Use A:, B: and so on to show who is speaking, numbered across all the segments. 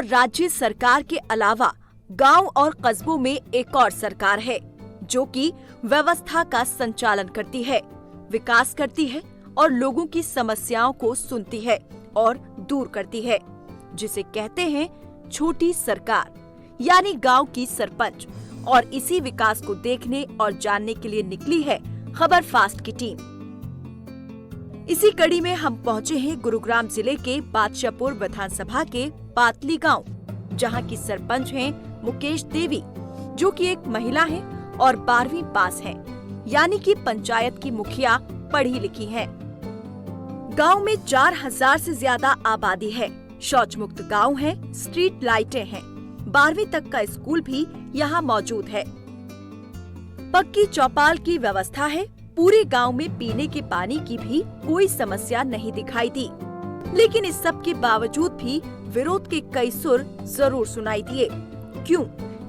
A: और राज्य सरकार के अलावा गांव और कस्बों में एक और सरकार है जो कि व्यवस्था का संचालन करती है, विकास करती है और लोगों की समस्याओं को सुनती है और दूर करती है, जिसे कहते हैं छोटी सरकार, यानी गांव की सरपंच। और इसी विकास को देखने और जानने के लिए निकली है खबर फास्ट की टीम। इसी कड़ी में हम पहुंचे हैं गुरुग्राम जिले के बादशाहपुर विधानसभा के पातली गांव, जहां की सरपंच हैं मुकेश देवी, जो कि एक महिला हैं और 12वीं पास हैं, यानी कि पंचायत की मुखिया पढ़ी लिखी हैं। गांव में 4000 से ज्यादा आबादी है, शौच मुक्त गांव है, स्ट्रीट लाइटें हैं, 12वीं तक का स्कूल भी यहाँ मौजूद है, पक्की चौपाल की व्यवस्था है। पूरे गांव में पीने के पानी की भी कोई समस्या नहीं दिखाई दी, लेकिन इस सब के बावजूद भी विरोध के कई सुर जरूर सुनाई दिए। क्यों?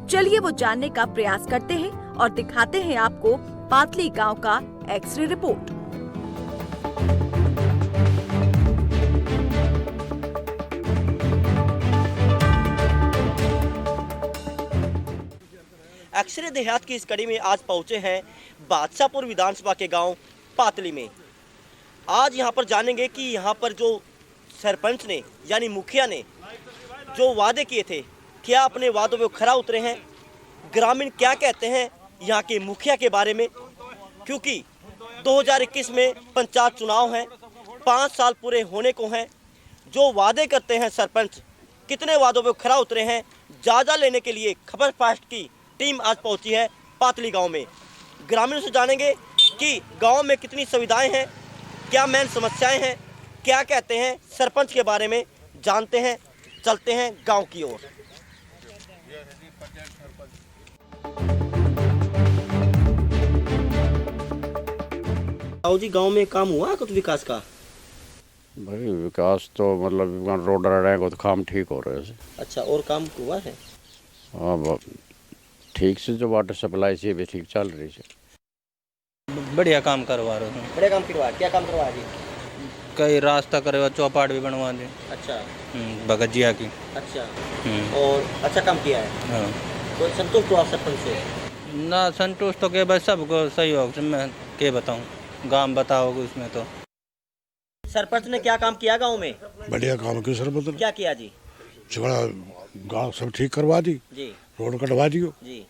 A: चलिए वो जानने का प्रयास करते हैं और दिखाते हैं आपको पातली गांव का एक्सरे रिपोर्ट।
B: एक्सरे देहात की इस कड़ी में आज पहुंचे हैं बादशाहपुर विधानसभा के गांव पातली में। आज यहां पर जानेंगे कि यहां पर जो सरपंच ने यानी मुखिया ने जो वादे किए थे, क्या अपने वादों पे खरा उतरे हैं, ग्रामीण क्या कहते हैं यहां के मुखिया के बारे में, क्योंकि 2021 में पंचायत चुनाव हैं, 5 साल पूरे होने को हैं। जो वादे करते हैं सरपंच, कितने वादों पे खरा उतरे हैं, जायजा लेने के लिए खबर फास्ट की टीम आज पहुंची है पातली गांव में। ग्रामीणों से जानेंगे कि गांव में कितनी सुविधाएं हैं, क्या मेन समस्याएं हैं, क्या कहते हैं सरपंच के बारे में, जानते हैं। चलते हैं गांव की ओर। आओ जी, गांव में काम हुआ कुछ विकास का?
C: भाई विकास तो मतलब रोड रहेगा तो काम ठीक हो रहे हैं।
B: अच्छा, और काम हुआ है?
C: हाँ, ठीक से जो वाटर सप्लाई से भी ठीक चल रही है।
D: बढ़िया काम करवा रहे हैं।
B: बड़े काम करवा, क्या काम करवा जी?
D: कई रास्ता करवा, चौपाट भी बनवा दी।
B: अच्छा,
D: बगजिया की।
B: अच्छा, और अच्छा काम किया है।
D: हाँ।
B: तो संतुष्ट हो आप सरपंच से?
D: ना संतुष्ट तो के बस सबको सहयोग से मैं के बताऊं, गांव बताओगे उसमें तो।
B: सरपंच ने क्या काम किया गांव में?
E: बढ़िया काम किया सरपंच।
B: क्या किया जी?
E: झगड़ा गाँव सब ठीक करवा दी
B: जी,
E: रोड कटवा दियो
B: जी,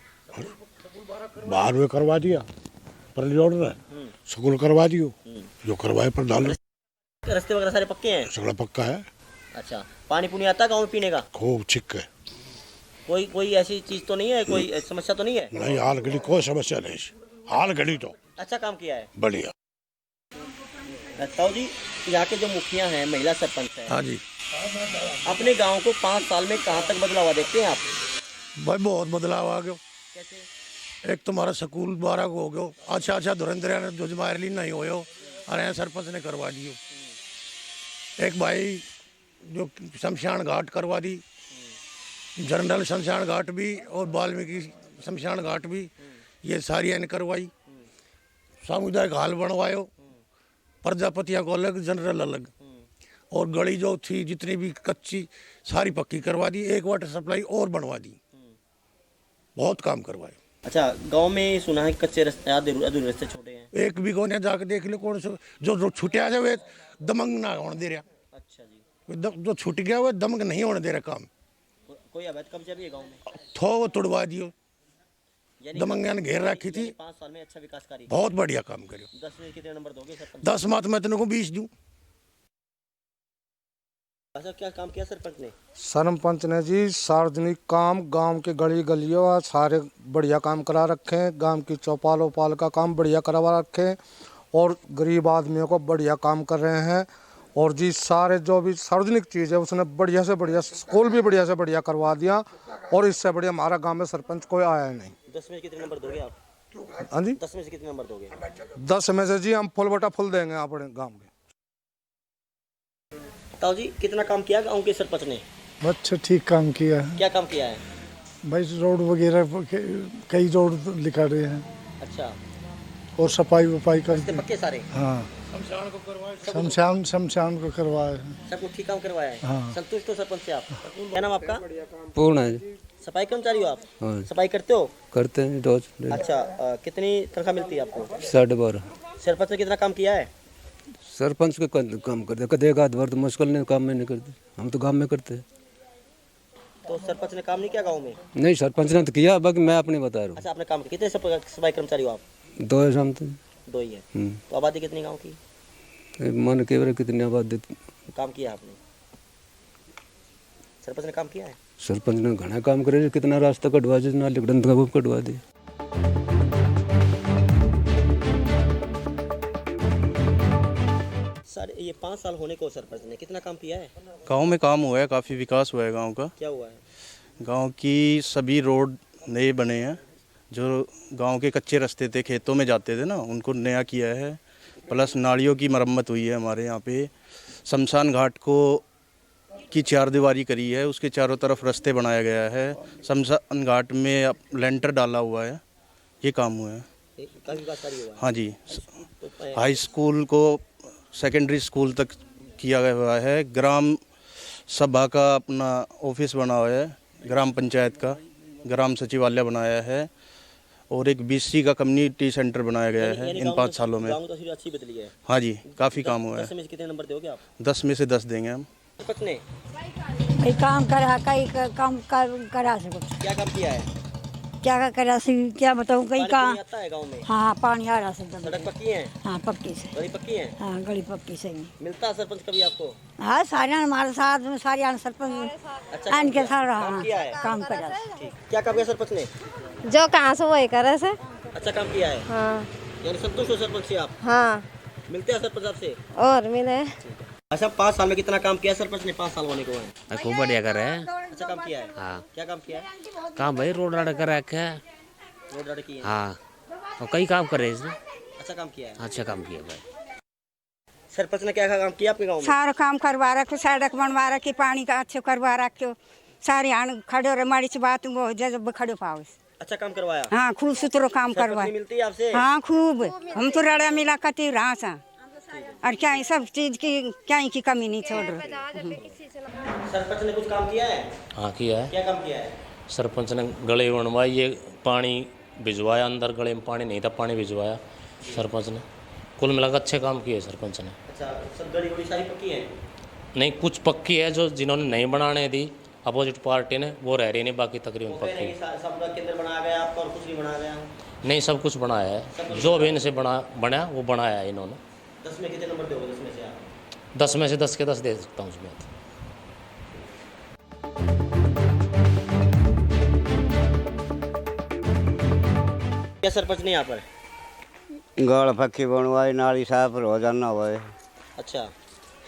E: बाहर में करवा दिया, पर रोड ने स्कूल करवा दियो, जो करवाए पर डाल।
B: रास्ते वगैरह सारे पक्के हैं?
E: सगड़ा पक्का है।
B: अच्छा, पानी पुनी आता गांव में पीने का?
E: खूब छिक है।
B: कोई ऐसी चीज तो नहीं है, कोई समस्या तो नहीं है?
E: नहीं, हाल घड़ी कोई समस्या नहीं, हाल घड़ी तो
B: अच्छा काम किया है।
E: बढ़िया।
B: ताऊ जी, यहाँ के जो मुखिया हैं, महिला सरपंच है,
F: हाँ जी,
B: अपने गांव को 5 साल में कहाँ तक बदलाव देखते हैं आप?
F: भाई बहुत बदलाव आ गयो।
B: कैसे?
F: एक तुम्हारा स्कूल 12 को हो गयो, अच्छा धुरंधर ने जो जमायरली नहीं होयो, अरे सरपंच ने करवा दियो। एक भाई जो शमशान घाट करवा दी, जनरल शमशान घाट भी और वाल्मीकि शमशान घाट भी, ये सारी ने करवाई। सामुदायिक हाल बनवायो, प्रजापतियों को अलग, जनरल अलग, और गली जो थी जितनी भी कच्ची सारी पक्की करवा दी, एक वाटर सप्लाई और बनवा दी, बहुत काम करवाए।
B: अच्छा, गांव में सुना है कच्चे रास्ते, अधूरे रास्ते छोटे हैं।
F: एक भी कोने जाके देख लो, कौन से जो छुटिया जाए दमंग ना होने दे रहा।
B: अच्छा जी,
F: जो छूट गया वो दमंग नहीं होने दे रहा काम।
B: कोई अवैध कब्जा भी है गांव में?
F: थो तोड़वा दियो, दमंगिया ने घेर रखी थी।
B: 5 साल में अच्छा विकास कार्य,
F: बहुत बढ़िया काम करो।
B: 10 में कितने नंबर दोगे सरपंच?
F: 10 मात मैं तेन को 20 दूं।
B: अच्छा, क्या काम किया सरपंच ने?
G: सरपंच ने जी सार्वजनिक काम, गांव के गली गलियों सारे बढ़िया काम करा रखे हैं। गांव की चौपाल वौपाल का काम बढ़िया करवा रखे हैं और गरीब आदमियों को बढ़िया काम कर रहे हैं। और जी सारे जो भी सार्वजनिक चीज़ है उसने बढ़िया से बढ़िया, स्कूल भी बढ़िया से बढ़िया करवा दिया, और इससे बढ़िया हमारा गांव में सरपंच कोई आया ही नहीं।
B: 10 में कितने नंबर दोगे आप?
G: हाँ जी,
B: 10 में से कितने नंबर दोगे?
G: 10 में से जी हम फुल बटा फुल देंगे अपने गाँव के।
B: ताऊ जी, कितना काम किया गांव के सरपंच ने?
H: अच्छा, ठीक काम किया है।
B: क्या काम किया है?
H: भाई रोड वगैरह कई रोड लिखा रहे हैं।
B: अच्छा,
H: और सफाई वफाई कर
B: पक्के सारे?
H: हाँ, शमशान को करवाए हैं।
B: सब कुछ ठीक काम करवाया है।
H: हाँ।
B: संतुष्ट हो सरपंच से आप? क्या नाम आपका?
I: पूर्ण है जी।
B: सफाई कर्मचारी हो आप?
I: हाँ।
B: सफाई करते हो?
I: करते हैं रोज।
B: अच्छा, कितनी तनख्वाह मिलती है आपको?
I: 12.5।
B: सरपंच ने कितना काम किया है?
I: सरपंच के काम करते, कदे एक आध बार तो मुश्किल नहीं, काम में नहीं करते, हम तो गांव में करते हैं।
B: तो सरपंच ने काम नहीं किया गाँव में?
I: नहीं, सरपंच ने तो किया, बाकी मैं अपने बता रहा हूँ।
B: अच्छा, आपने काम किया। कितने सफाई कर्मचारी हो आप?
I: 2 है शाम तक।
B: 2 ही है। तो आबादी कितनी गाँव की?
I: मन के बारे कितनी आबादी।
B: काम किया आपने? सरपंच ने काम किया है?
I: सरपंच ने घना काम करे, कितना रास्ता कटवा दिया, नाली कटवा दी।
B: सर, ये 5 साल होने को सरपंच ने कितना काम किया है?
J: गांव में काम हुआ है, काफ़ी विकास हुआ है गांव का।
B: क्या हुआ है?
J: गांव की सभी रोड नए बने हैं। जो गांव के कच्चे रास्ते थे, खेतों में जाते थे ना, उनको नया किया है। प्लस नालियों की मरम्मत हुई है हमारे यहाँ पे। शमशान घाट को की 4 दीवारी करी है, उसके चारों तरफ रास्ते बनाया गया है। शमशान घाट में लेंटर डाला हुआ है। ये काम हुआ है।
B: काफी विकासकारी हुआ है।
J: हाँ जी।
B: तो
J: हाई स्कूल को सेकेंडरी स्कूल तक किया गया हुआ है। ग्राम सभा का अपना ऑफिस बना हुआ है, ग्राम पंचायत का ग्राम सचिवालय बनाया है, और एक बीसी का कम्युनिटी सेंटर बनाया गया है इन 5 सालों में।
B: गाँव तस्वीर अच्छी बदली है।
J: हाँ जी, काफ़ी काम हुआ है।
B: 10 में से कितने नंबर दोगे आप?
J: 10 में से 10 देंगे हम।
B: सरपंच ने
K: कई काम करा, कई काम करा से कुछ
B: क्या काम किया है?
K: क्या करा से क्या बताऊँ, कई
B: पानी
K: काम।
B: पूरी आता है गाँव में?
K: हाँ, पानी आ रहा से
B: सड़क पक्की है?
K: हाँ, पक्की से।
B: गली पक्की है?
K: हाँ, गली पक्की से।
B: मिलता है सरपंच कभी आपको?
K: हाँ, सारे हमारे साथ सारे सरपंच
B: अच्छा,
K: इनके साथ
B: काम किया है?
K: काम करा।
B: ठीक। क्या काम किया सरपंच ने?
L: जो कहाँ से वही करे से।
B: अच्छा काम किया है।
L: हाँ।
B: यानी संतुष्ट हो सरपंच से आप?
L: हाँ।
B: मिलते हैं सरपंच आपसे?
L: और मिले।
B: अच्छा, 5 साल में कितना काम किया सरपंच ने? 5 साल होने को है।
M: खूब बढ़िया कर रहे हैं।
B: अच्छा काम किया है।
M: हाँ।
B: क्या काम किया है?
M: काम भाई रोड राड कर रखे है।
B: रोड राड की है?
M: हाँ, और कई काम कर रहे हैं इसने।
B: अच्छा काम किया है।
M: अच्छा काम किया भाई।
B: सरपंच ने क्या काम किया आपके गाँव में?
K: सारा काम करवा रखो, सड़क बनवा रखी, पानी का अच्छे करवा रखो, सारे यहाँ खड़े रहे माड़ी से बात जब खड़े पाओ।
B: अच्छा काम करवाया?
K: हाँ, खूब सुथरो काम करवा।
B: मिलती है आपसे?
K: हाँ, खूब। हम तो रड़ा मिला करती रहा सा, और क्या सब चीज की क्या की कमी नहीं छोड़ रहे।
B: सरपंच ने कुछ काम किया है?
M: हाँ किया है।
B: क्या काम किया है?
M: सरपंच ने गले बनवाई, ये पानी भिजवाया, अंदर गले में पानी नहीं था, पानी भिजवाया सरपंच ने। कुल मिलाकर अच्छे काम किए सरपंच ने।
B: अच्छा, सब गली वली सारी पक्की है?
M: नहीं, कुछ पक्की है, जो जिन्होंने नहीं बनाने दी अपोजिट पार्टी ने, वो रह रही नहीं, बाकी तकरीबन पक्की है।
B: सब केंद्र बनाया गया आपका और कुछ नहीं बनाया गया?
M: नहीं, सब कुछ बनाया है, जो भी इनसे बना वो बनाया है इन्होंने।
B: 10 में कितने नंबर दोगे? 10 में से आप?
M: 10 में से 10 के 10 दे सकता हूँ उसमें।
B: क्या सरपंच ने यहाँ पर?
N: गड़ पक्की बनवाई, नाली साफ रोजाना हुए।
B: अच्छा,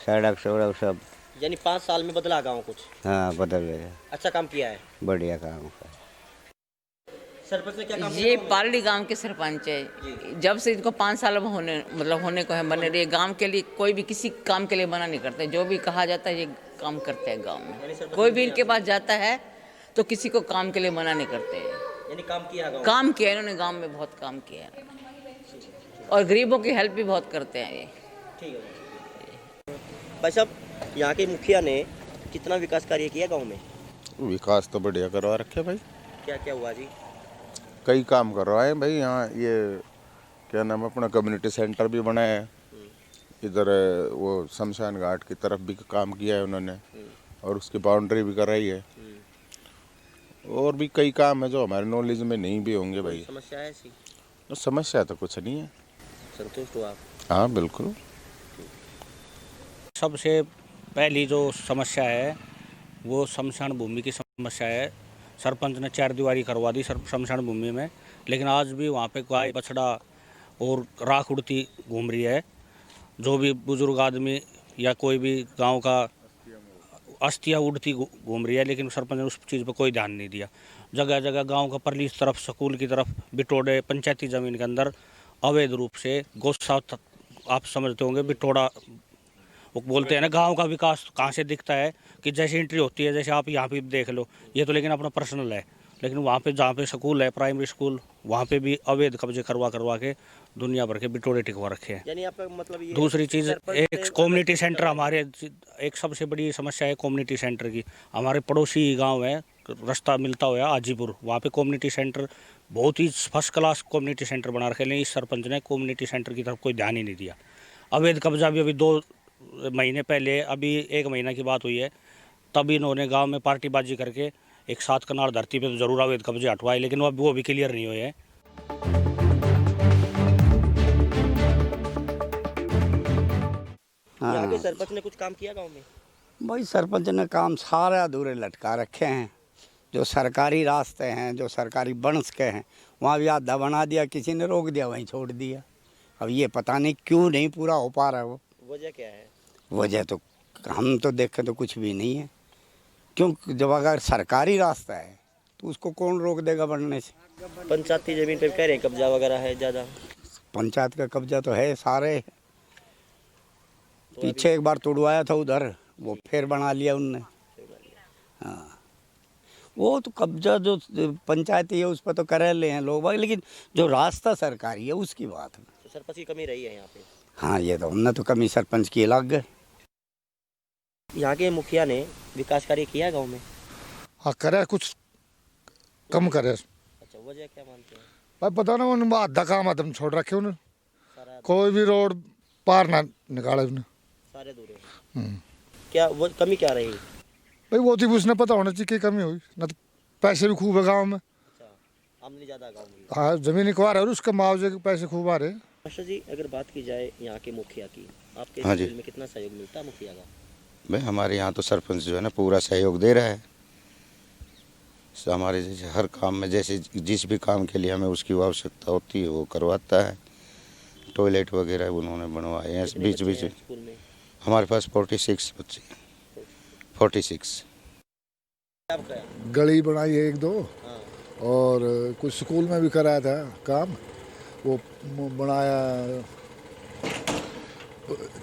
N: सड़क सड़क सब।
B: यानी 5 साल में बदला गाँव कुछ?
N: हाँ, बदल गया।
B: अच्छा काम किया है?
N: बढ़िया काम।
B: सरपंच ने क्या काम किया?
O: ये पालड़ी गांव के सरपंच है। जब से इनको 5 साल होने को है बने रहे, गांव के लिए कोई भी किसी काम के लिए मना नहीं करते। जो भी कहा जाता है ये काम करते हैं गांव में। कोई भी इनके पास जाता है तो किसी को काम के लिए मना नहीं करते।
B: यानी काम किया गाँव?
O: काम किया इन्होंने, गांव में बहुत काम किया है, और गरीबों की हेल्प भी बहुत करते हैं ये।
B: ठीक है भाई साहब, यहाँ के मुखिया ने कितना विकास कार्य किया गाँव में?
P: विकास तो बढ़िया करवा रखे भाई।
B: क्या क्या हुआ जी?
P: कई काम करवाए भाई। यहाँ ये क्या नाम है, अपना कम्युनिटी सेंटर भी बनाया है। इधर वो शमशान घाट की तरफ भी काम किया है उन्होंने, और उसकी बाउंड्री भी कराई है। और भी कई काम है जो हमारे नॉलेज में नहीं भी होंगे भाई।
B: समस्या है ऐसी?
P: समस्या तो कुछ नहीं है।
B: संतुष्ट हो आप?
P: हाँ बिल्कुल।
Q: सबसे पहली जो समस्या है वो शमशान भूमि की समस्या है। सरपंच ने 4 दीवारी करवा दी शमशान भूमि में, लेकिन आज भी वहाँ पे गाय बछड़ा और राख उड़ती घूम रही है। जो भी बुजुर्ग आदमी या कोई भी गांव का अस्थियाँ उड़ती घूम रही है, लेकिन सरपंच ने उस चीज़ पर कोई ध्यान नहीं दिया। जगह जगह गांव का परली तरफ, स्कूल की तरफ बिटोड़े, पंचायती ज़मीन के अंदर अवैध रूप से गौशाला, आप समझते होंगे, बिटोड़ा वो बोलते हैं ना। गांव का विकास कहाँ से दिखता है कि जैसे एंट्री होती है, जैसे आप यहाँ पे देख लो, ये तो लेकिन अपना पर्सनल है, लेकिन वहाँ पे जहाँ पे स्कूल है, प्राइमरी स्कूल, वहाँ पे भी अवैध कब्जे करवा के दुनिया भर के बिटोरे टिकवा रखे हैं।
B: यानी आपका मतलब ये
Q: दूसरी चीज़, एक कम्युनिटी सेंटर हमारे, एक सबसे बड़ी समस्या है कम्युनिटी सेंटर की। हमारे पड़ोसी गांव है, रास्ता मिलता हुआ हाजीपुर, वहाँ पे कम्युनिटी सेंटर बहुत ही फर्स्ट क्लास कम्युनिटी सेंटर बना रखे, लेकिन इस सरपंच ने कम्युनिटी सेंटर की तरफ कोई ध्यान ही नहीं दिया। अवैध कब्जा भी अभी 2 महीने पहले, अभी 1 महीना की बात हुई है, तब इन्होंने गांव में पार्टीबाजी करके एक 7 कनाल धरती पे तो जरूर अवैध कब्जे हटवाए, लेकिन वो भी क्लियर नहीं हुए हैं।
B: यहाँ के सरपंच ने कुछ काम किया गांव में?
R: भाई सरपंच ने काम सारे अधूरे लटका रखे हैं। जो सरकारी रास्ते हैं, जो सरकारी बन सके हैं, वहाँ भी आधा बना दिया, किसी ने रोक दिया, वहीं छोड़ दिया। अब ये पता नहीं क्यों नहीं पूरा हो पा रहा है। वो
B: वजह क्या है?
R: वजह तो हम तो देखें तो कुछ भी नहीं है, क्योंकि जब अगर सरकारी रास्ता है तो उसको कौन रोक देगा बनने से।
B: पंचायती जमीन पे कह रहे हैं कब्जा वगैरह है ज़्यादा।
R: पंचायत का कब्जा तो है सारे। पीछे एक बार तोड़वाया था उधर, वो फिर बना लिया उनने। हाँ, वो तो कब्जा जो पंचायती है उस पर तो कर ले हैं लोग, लेकिन जो रास्ता सरकारी है उसकी बात है।
B: तो सरपंच की कमी रही है यहाँ पे?
R: हाँ, ये तो हमने तो कमी सरपंच की अलग है।
B: यहाँ के मुखिया ने विकास कार्य किया गांव में?
H: हाँ, करे, कुछ कम करे।
B: अच्छा, वजह क्या मानते हैं?
H: भाई पता ना, उन्होंने आधा काम आदम छोड़ रखे उन्होंने, कोई भी रोड पार ना निकाले उन्हें,
B: सारे दूर। क्या वो कमी क्या रही?
H: भाई वो थी, उसने पता होना चाहिए कि कमी हुई ना, तो पैसे भी खूब है गाँव में।
B: अच्छा, आमदनी ज़्यादा गाँव में?
H: हाँ, जमीन इकवार है और उसका मुआवजे के पैसे खूब आ रहे हैं।
B: मास्टर जी, अगर बात की जाए यहाँ के मुखिया की, आपके
S: हाँ जी,
B: में कितना सहयोग मिलता है मुखिया का?
S: भाई हमारे यहाँ तो सरपंच जो है ना पूरा सहयोग दे रहा है। हमारे जैसे हर काम में, जैसे जिस भी काम के लिए हमें उसकी आवश्यकता होती है वो करवाता है। टॉयलेट वगैरह उन्होंने बनवाए हैं बीच बीच। हमारे पास 46 बच्चे, 46।
H: गली बनाई है 1-2, और कुछ स्कूल में भी कराया था काम। वो बनाया,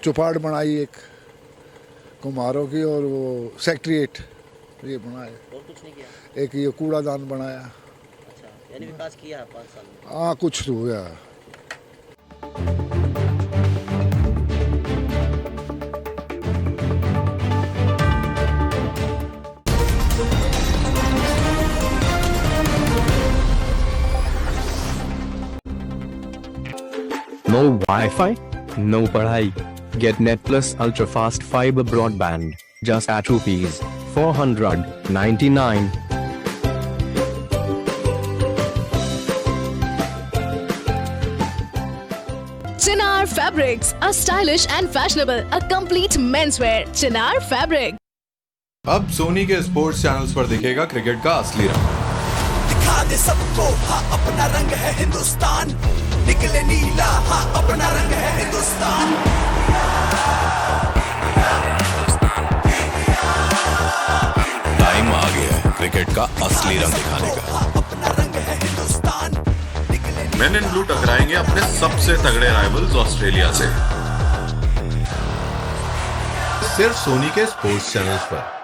H: चौपाट बनाई एक कुम्हारों की, और वो सेक्रेटरीट ये बनाया।
B: और कुछ नहीं किया?
H: एक ये कूड़ादान बनाया।
B: अच्छा, यानी विकास किया है 5 साल में?
H: हाँ, कुछ तो हुआ।
T: No Wi-Fi, no padhai. Get Net Plus Ultra Fast Fiber Broadband just at ₹499.
U: Chinar Fabrics, a stylish and fashionable, a complete menswear. Chinar Fabric.
V: अब सोनी के स्पोर्ट्स चैनल्स पर दिखेगा क्रिकेट का असली रंग।
W: दिखा दे सबको, हाँ अपना रंग है हिंदुस्तान, निकले नीला, हाँ अपना रंग है हिंदुस्तान।
V: टाइम आ गया है क्रिकेट का असली रंग दिखाने का।
W: अपना रंग है हिंदुस्तान।
V: मेन इन ब्लू टकराएंगे अपने सबसे तगड़े राइवल्स ऑस्ट्रेलिया से, सिर्फ सोनी के स्पोर्ट्स चैनल्स पर।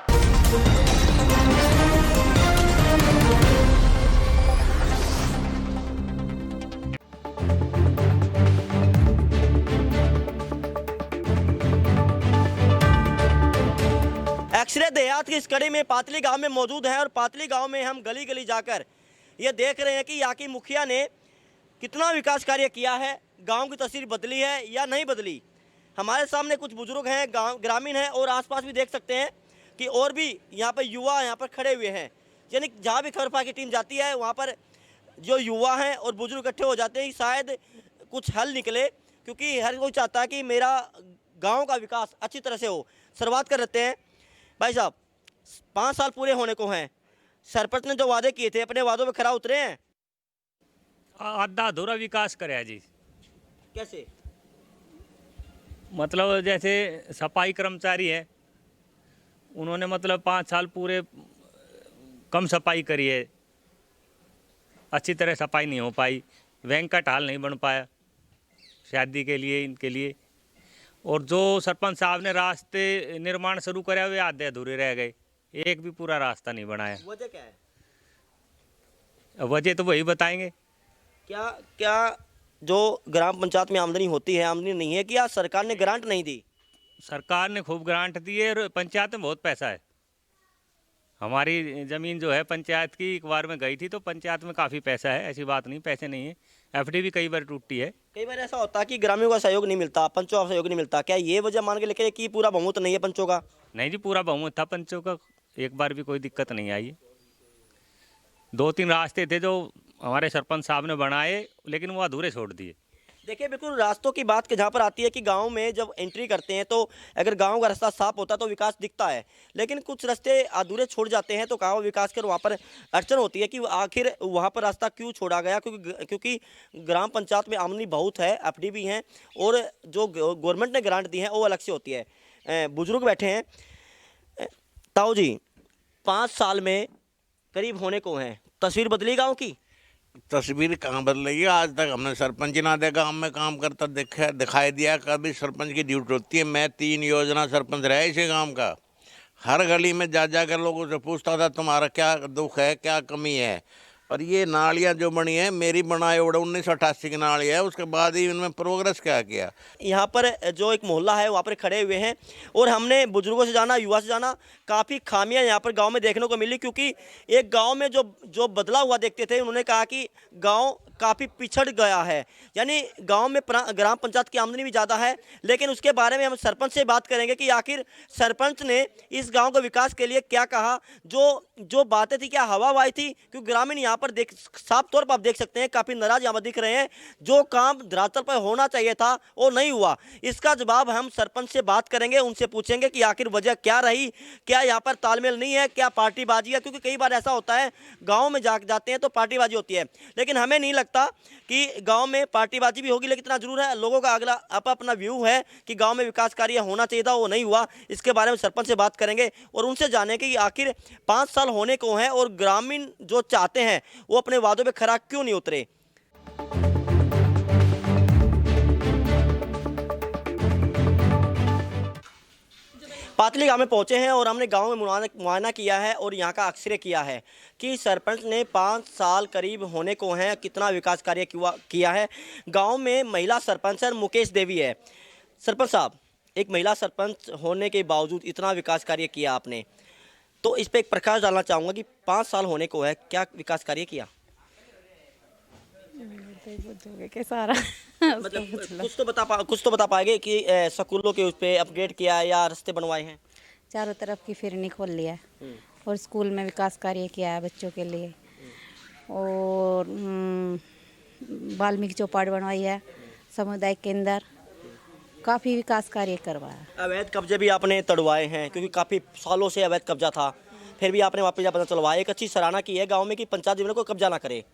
B: एक्सरे देहात की इस कड़ी में पातली गांव में मौजूद है, और पातली गांव में हम गली गली जाकर ये देख रहे हैं कि यहाँ की मुखिया ने कितना विकास कार्य किया है, गांव की तस्वीर बदली है या नहीं बदली। हमारे सामने कुछ बुजुर्ग हैं, गांव ग्रामीण हैं, और आसपास भी देख सकते हैं कि और भी यहाँ पर युवा यहाँ पर खड़े हुए हैं। यानी जहाँ भी खबरपा की टीम जाती है वहाँ पर जो युवा हैं और बुजुर्ग इकट्ठे हो जाते हैं, शायद कुछ हल निकले, क्योंकि हर कोई चाहता है कि मेरा गाँव का विकास अच्छी तरह से हो। शुरुआत कर लेते हैं भाई साहब, 5 साल पूरे होने को हैं, सरपंच ने जो वादे किए थे अपने वादों पे खरा उतरे हैं?
X: आधा अधूरा विकास करे जी।
B: कैसे?
X: मतलब जैसे सफाई कर्मचारी है, उन्होंने मतलब 5 साल पूरे कम सफाई करी है, अच्छी तरह सफाई नहीं हो पाई, बैंक का ढाल नहीं बन पाया शादी के लिए इनके लिए। और जो सरपंच साहब ने रास्ते निर्माण शुरू कराया वे आधे अधूरे रह गए, एक भी पूरा रास्ता नहीं बनाया।
B: वजह क्या है?
X: वजह तो वही बताएंगे।
B: क्या क्या जो ग्राम पंचायत में आमदनी होती है, आमदनी नहीं है, क्या सरकार ने ग्रांट नहीं दी?
X: सरकार ने खूब ग्रांट दी है और पंचायत में बहुत पैसा है। हमारी ज़मीन जो है पंचायत की, एक बार में गई थी तो पंचायत में काफ़ी पैसा है, ऐसी बात नहीं पैसे नहीं है। एफडी भी कई बार टूटी है।
B: कई बार ऐसा होता है कि ग्रामीणों का सहयोग नहीं मिलता, पंचों का सहयोग नहीं मिलता, क्या ये वजह मान के लेके कि पूरा बहुमत नहीं है पंचों का?
X: नहीं जी, पूरा बहुमत था पंचों का, एक बार भी कोई दिक्कत नहीं आई है। 2-3 रास्ते थे जो हमारे सरपंच साहब ने बनाए, लेकिन वो अधूरे छोड़ दिए।
B: देखिए, बिल्कुल रास्तों की बात जहाँ पर आती है कि गांव में जब एंट्री करते हैं तो अगर गांव का रास्ता साफ होता है तो विकास दिखता है, लेकिन कुछ रास्ते अधूरे छोड़ जाते हैं तो गांव विकास कर वहाँ पर अड़चन होती है कि आखिर वहाँ पर रास्ता क्यों छोड़ा गया। क्योंकि ग्राम पंचायत में आमदनी बहुत है, एफडी भी हैं, और जो गवर्नमेंट ने ग्रांट दी है वो अलग से होती है। बुजुर्ग बैठे हैं। ताऊ जी, 5 साल में करीब होने को हैं, तस्वीर बदली गाँव की?
A: तस्वीर कहाँ बदलेगी? आज तक हमने सरपंच ना दे गाँव में काम करता दिखाई दिया। कभी सरपंच की ड्यूटी होती है। मैं 3 योजना सरपंच रहा इसी गांव का। हर गली में जा कर लोगों से पूछता था तुम्हारा क्या दुख है, क्या कमी है। और ये नालियाँ जो बनी है, मेरी बनाए उड़े 1988 की नाली है, उसके बाद ही इनमें प्रोग्रेस क्या किया।
B: यहाँ पर जो एक मोहल्ला है वहाँ पर खड़े हुए हैं और हमने बुजुर्गों से जाना, युवा से जाना, काफ़ी खामियां यहाँ पर गांव में देखने को मिली। क्योंकि एक गांव में जो बदला हुआ देखते थे, उन्होंने कहा कि गांव काफ़ी पिछड़ गया है, यानी गांव में ग्राम पंचायत की आमदनी भी ज़्यादा है। लेकिन उसके बारे में हम सरपंच से बात करेंगे कि आखिर सरपंच ने इस गांव के विकास के लिए क्या कहा, जो बातें थी क्या हवा हवाई थी। क्योंकि ग्रामीण यहाँ पर साफ तौर पर आप देख सकते हैं काफ़ी नाराज यहाँ पर दिख रहे हैं। जो काम धरातल पर होना चाहिए था वो नहीं हुआ। इसका जवाब हम सरपंच से बात करेंगे, उनसे पूछेंगे कि आखिर वजह क्या रही, क्या यहाँ पर तालमेल नहीं है, क्या पार्टीबाजी है। क्योंकि कई बार ऐसा होता है गाँव में जाते हैं तो पार्टीबाजी होती है, लेकिन हमें नहीं लगता कि गांव में पार्टीबाजी भी होगी। लेकिन इतना जरूर है, लोगों का अगला अपना व्यू है कि गांव में विकास कार्य होना चाहिए था, वो नहीं हुआ। इसके बारे में सरपंच से बात करेंगे और उनसे जानेंगे कि आखिर 5 साल होने को हैं और ग्रामीण जो चाहते हैं वो अपने वादों पे खरा क्यों नहीं उतरे। पातली गांव में पहुंचे हैं और हमने गांव में मुआयना किया है और यहां का अक्सरे किया है कि सरपंच ने 5 साल करीब होने को हैं, कितना विकास कार्य किया है। गांव में महिला सरपंच है, मुकेश देवी है। सरपंच साहब, एक महिला सरपंच होने के बावजूद इतना विकास कार्य किया आपने, तो इस पर एक प्रकाश डालना चाहूँगा कि 5 साल होने को है, क्या विकास कार्य किया?
C: सारा
B: मतलब कुछ तो बता पाएंगे कि स्कूलों के उस पे अपग्रेड किया है या रास्ते बनवाए हैं?
C: चारों तरफ की फिरनी खोल लिया है और स्कूल में विकास कार्य किया है बच्चों के लिए, और वाल्मीकि चौपाट बनवाई है, सामुदायिक केंद्र, काफ़ी विकास कार्य करवाया।
B: अवैध कब्जे भी आपने तड़वाए हैं, क्योंकि काफ़ी सालों से अवैध कब्जा था, फिर भी आपने वापस पता चलवाया। एक अच्छी सराहना की है गाँव में कि पंचायत जीवन को कब्जा ना करे।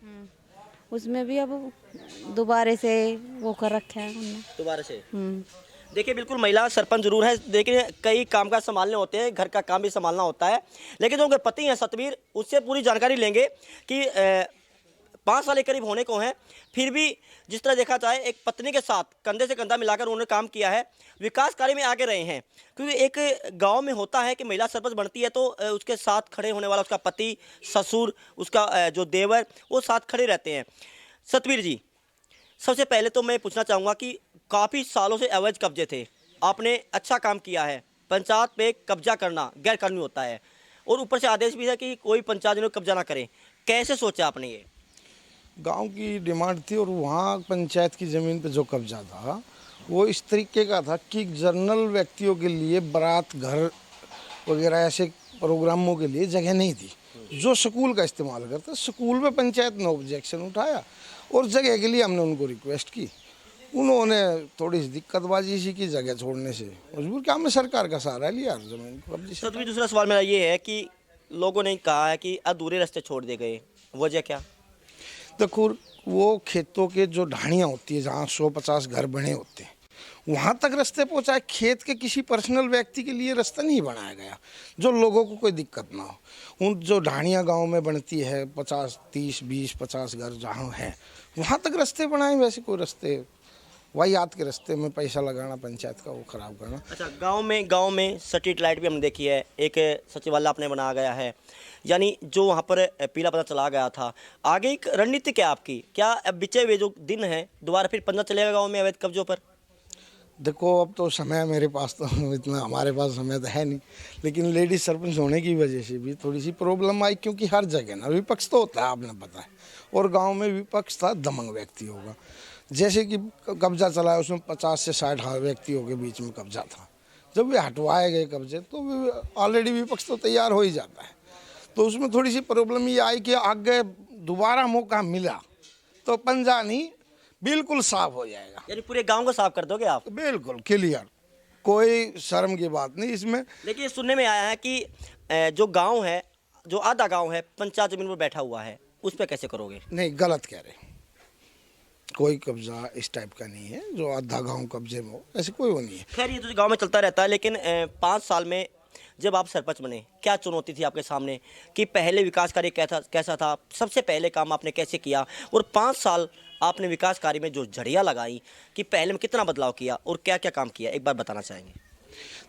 C: उसमें भी अब दोबारा से वो कर रखे हैं उन्होंने,
B: दोबारा से। देखिए, बिल्कुल महिला सरपंच जरूर है, देखिए कई कामकाज संभालने होते हैं, घर का काम भी संभालना होता है, लेकिन जो उनके पति हैं सतवीर, उससे पूरी जानकारी लेंगे कि 5 साल के करीब होने को हैं, फिर भी जिस तरह देखा जाए एक पत्नी के साथ कंधे से कंधा मिलाकर उन्होंने काम किया है, विकास कार्य में आगे रहे हैं। क्योंकि एक गांव में होता है कि महिला सरपंच बनती है तो उसके साथ खड़े होने वाला उसका पति, ससुर, उसका जो देवर, वो साथ खड़े रहते हैं। सतवीर जी, सबसे पहले तो मैं पूछना चाहूँगा कि काफ़ी सालों से अवैध कब्जे थे, आपने अच्छा काम किया है। पंचायत पे कब्जा करना गैर कानूनी होता है और ऊपर से आदेश भी है कि कोई पंचायत में कब्जा ना करे, कैसे सोचा आपने ये?
G: गांव की डिमांड थी और वहाँ पंचायत की ज़मीन पे जो कब्जा था वो इस तरीके का था कि जनरल व्यक्तियों के लिए बारात घर वगैरह ऐसे प्रोग्रामों के लिए जगह नहीं थी, जो स्कूल का इस्तेमाल करते। स्कूल में पंचायत ने ऑब्जेक्शन उठाया और जगह के लिए हमने उनको रिक्वेस्ट की, उन्होंने थोड़ी सी दिक्कतबाजी सी की, जगह छोड़ने से मजबूर किया, हमने सरकार का सहारा लिया जमीन को कब्जे से।
B: दूसरा सवाल मेरा ये है कि लोगों ने कहा है कि अधूरे रास्ते छोड़ दिए गए, वजह क्या?
G: देखो, वो खेतों के जो ढाणियाँ होती है जहाँ 150 घर बने होते हैं, वहाँ तक रास्ते पहुँचाए। खेत के किसी पर्सनल व्यक्ति के लिए रास्ता नहीं बनाया गया जो लोगों को कोई दिक्कत ना हो। उन जो ढाणियाँ गांव में बनती है 50, 30, 20, 50 घर जहाँ हैं, वहाँ तक रास्ते बनाए, वैसे कोई रास्ते वाहियात के रास्ते में पैसा लगाना पंचायत का, वो खराब करना।
B: अच्छा, गांव में स्ट्रीट लाइट भी हमने देखी है, एक सचिवालय आपने बनाया गया है, यानी जो वहाँ पर पीला पता चला गया था। आगे एक रणनीति क्या आपकी, क्या अब बीते हुए जो दिन है दोबारा फिर पंजा चलेगा गाँव में अवैध कब्जों पर?
G: देखो अब तो समय मेरे पास तो इतना, हमारे पास समय तो है नहीं, लेकिन लेडीज सरपंच होने की वजह से भी थोड़ी सी प्रॉब्लम आई, क्योंकि हर जगह ना विपक्ष तो होता है, आपने पता है, और गांव में विपक्ष था दमंग व्यक्ति होगा। जैसे कि कब्जा चलाया उसमें 50 से 60 व्यक्तियों के बीच में कब्जा था। जब वे हटवाए गए कब्जे तो ऑलरेडी विपक्ष तो तैयार हो ही जाता है। तो उसमें थोड़ी सी प्रॉब्लम ये आई कि आगे दोबारा मौका मिला तो पंजा नहीं बिल्कुल साफ हो जाएगा।
B: यानी पूरे गांव को साफ कर दोगे आप?
G: बिल्कुल क्लियर, कोई शर्म की बात नहीं इसमें।
B: लेकिन ये सुनने में आया है कि जो गांव है, जो आधा गांव है पंचायत जमीन पर बैठा हुआ है, उस पर कैसे करोगे?
G: नहीं, गलत कह रहे, कोई कब्जा इस टाइप का नहीं है जो आधा गांव कब्जे में हो, ऐसे कोई वो नहीं है।
B: खैर ये तो गांव में चलता रहता है, लेकिन 5 साल में जब आप सरपंच बने, क्या चुनौती थी आपके सामने कि पहले विकास कार्य कैसा था, सबसे पहले काम आपने कैसे किया, और 5 साल आपने विकास कार्य में जो झड़ियाँ लगाई कि पहले में कितना बदलाव किया और क्या क्या काम किया, एक बार बताना चाहेंगे?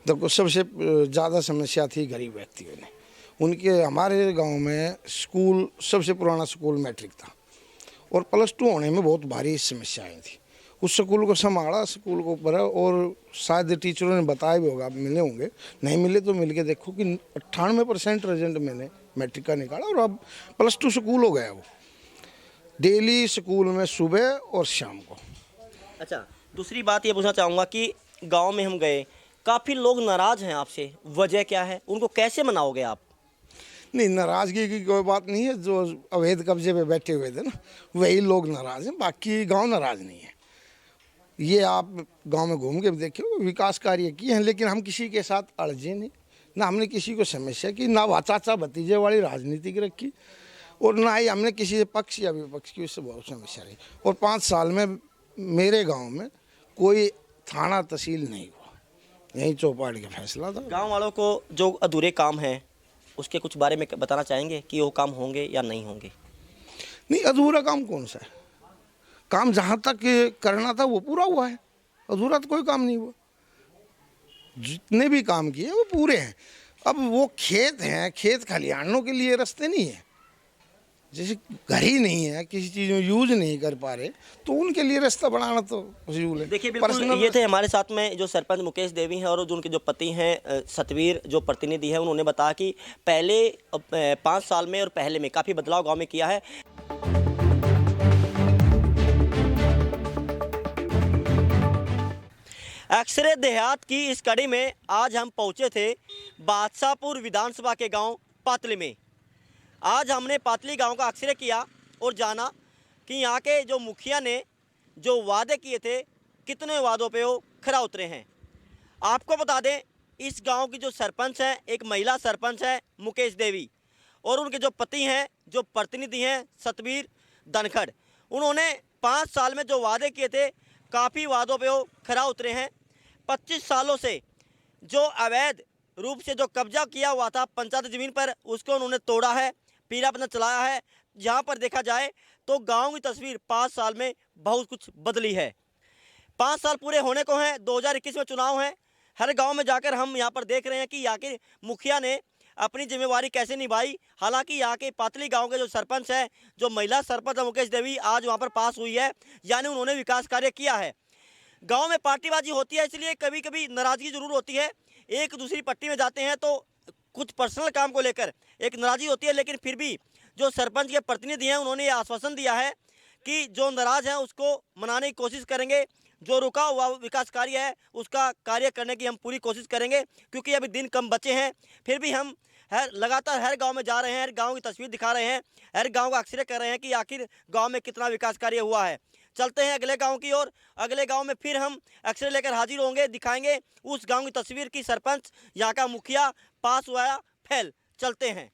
G: देखो, सबसे ज़्यादा समस्या थी गरीब व्यक्तियों ने, उनके हमारे गांव में स्कूल, सबसे पुराना स्कूल मैट्रिक था और +2 होने में बहुत भारी समस्याएं थी। उस स्कूल को संभाला, स्कूल को ऊपर, और शायद टीचरों ने बताया भी होगा, आप मिले होंगे, नहीं मिले तो मिल के देखो कि 98% रिजल्ट मैंने मैट्रिक का निकाला और अब +2 स्कूल हो गया वो, डेली स्कूल में सुबह और शाम को।
B: अच्छा, दूसरी बात ये पूछना चाहूँगा कि गांव में हम गए, काफ़ी लोग नाराज़ हैं आपसे, वजह क्या है, उनको कैसे मनाओगे आप?
G: नहीं, नाराज़गी की कोई बात नहीं है, जो अवैध कब्जे पे बैठे हुए थे ना वही लोग नाराज़ हैं, बाकी गांव नाराज़ नहीं है। ये आप गांव में घूम के देखिए, विकास कार्य किए हैं, लेकिन हम किसी के साथ अड़जे नहीं, ना हमने किसी को समस्या की, ना चाचा भतीजे वाली राजनीति की रखी, और ना ही हमने किसी पक्ष या विपक्ष की उससे बहुत समस्या रही। और 5 साल में मेरे गांव में कोई थाना तहसील नहीं हुआ, यही चौपाटी का फैसला था।
B: गांव वालों को जो अधूरे काम हैं उसके कुछ बारे में बताना चाहेंगे कि वो काम होंगे या नहीं होंगे?
G: नहीं, अधूरा काम कौन सा है, काम जहाँ तक करना था वो पूरा हुआ है, अधूरा तो कोई काम नहीं हुआ। जितने भी काम किए वो पूरे हैं। अब वो खेत हैं, खेत खलिहानों के लिए रास्ते नहीं है, जैसे घर ही नहीं है, किसी चीज़ में यूज नहीं कर पा रहे, तो उनके लिए रास्ता बनाना तो पॉसिबल है।
B: देखिए, बिल्कुल ये थे हमारे साथ में जो सरपंच मुकेश देवी हैं, और जो उनके जो पति हैं सतवीर, जो प्रतिनिधि हैं, उन्होंने बताया कि पहले 5 साल में और पहले में काफ़ी बदलाव गाँव में किया है। अक्सरे देहात की इस कड़ी में आज हम पहुंचे थे बादशाहपुर विधानसभा के गांव पातली में। आज हमने पातली गांव का अक्सरे किया और जाना कि यहाँ के जो मुखिया ने जो वादे किए थे, कितने वादों पे वो खरा उतरे हैं। आपको बता दें, इस गांव की जो सरपंच हैं, एक महिला सरपंच है मुकेश देवी, और उनके जो पति हैं, जो प्रतिनिधि हैं सतवीर धनखड़, उन्होंने 5 साल में जो वादे किए थे, काफ़ी वादों पे वो खरा उतरे हैं। 25 सालों से जो अवैध रूप से जो कब्जा किया हुआ था पंचायत ज़मीन पर, उसको उन्होंने तोड़ा है, पीलापन चलाया है। जहाँ पर देखा जाए तो गांव की तस्वीर 5 साल में बहुत कुछ बदली है। 5 साल पूरे होने को हैं, 2021 में चुनाव हैं। हर गांव में जाकर हम यहाँ पर देख रहे हैं कि यहाँ के मुखिया ने अपनी जिम्मेवारी कैसे निभाई। हालांकि यहाँ के पातली गांव के जो सरपंच है, जो महिला सरपंच है मुकेश देवी, आज वहाँ पर पास हुई है, यानी उन्होंने विकास कार्य किया है। गांव में पार्टीबाजी होती है, इसलिए कभी कभी नाराज़गी जरूर होती है। एक दूसरी पट्टी में जाते हैं तो कुछ पर्सनल काम को लेकर एक नाराज़गी होती है, लेकिन फिर भी जो सरपंच के प्रतिनिधि हैं उन्होंने ये आश्वासन दिया है कि जो नाराज़ हैं उसको मनाने की कोशिश करेंगे, जो रुका हुआ विकास कार्य है उसका कार्य करने की हम पूरी कोशिश करेंगे, क्योंकि अभी दिन कम बचे हैं। फिर भी हम लगातार हर गांव में जा रहे हैं, हर गांव की तस्वीर दिखा रहे हैं, हर गांव का अक्सरे कर रहे हैं कि आखिर गांव में कितना विकास कार्य हुआ है। चलते हैं अगले गांव की ओर। अगले गांव में फिर हम अक्सरे लेकर हाजिर होंगे, दिखाएंगे उस गांव की तस्वीर की सरपंच, यहाँ का मुखिया पास हुआ फेल। चलते हैं।